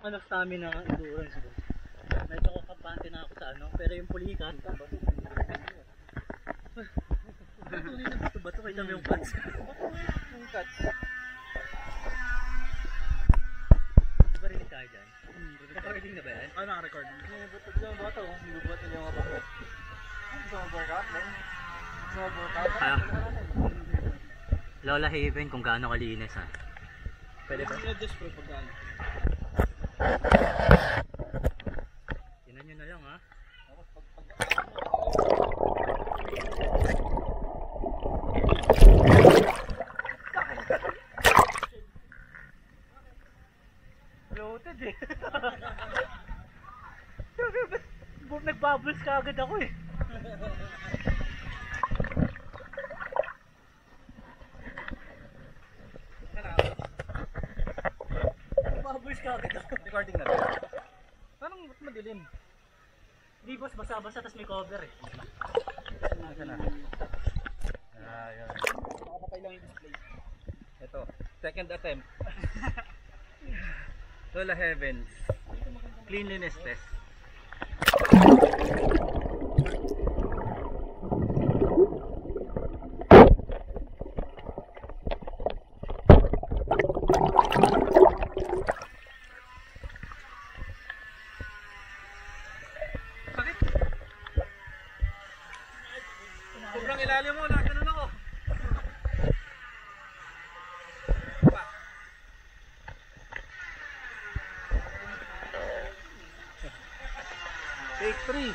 enough stamina ng endurance ko. Medyo kakapante na ako sa ano, pero yung pulikan, tunay na bato-bato, kita mo yung cuts. Yung cuts. Barinig tayo dyan. Recording na ba yan? Ano naka-record? Buto yung bato, nilubuto yung mga bato. Gusto mo workout? Gusto mo workout? Lola Haven kung gaano kalinis ha. Pwede ba? Just proof pag gaano. Tinan nyo na lang ha. Bloated eh. Nag-bubbles ka agad ako eh. Bubbles ka agad ako. Recording na rin. Parang madilim. Hindi boss, basa-basa tas may cover eh. Ito na. Ayun. Nakapatay lang yung display. Ito. Second attempt. Lola Heavens. Cleanliness test. Sobrang ilalim mo na, ganun ako. Take 3.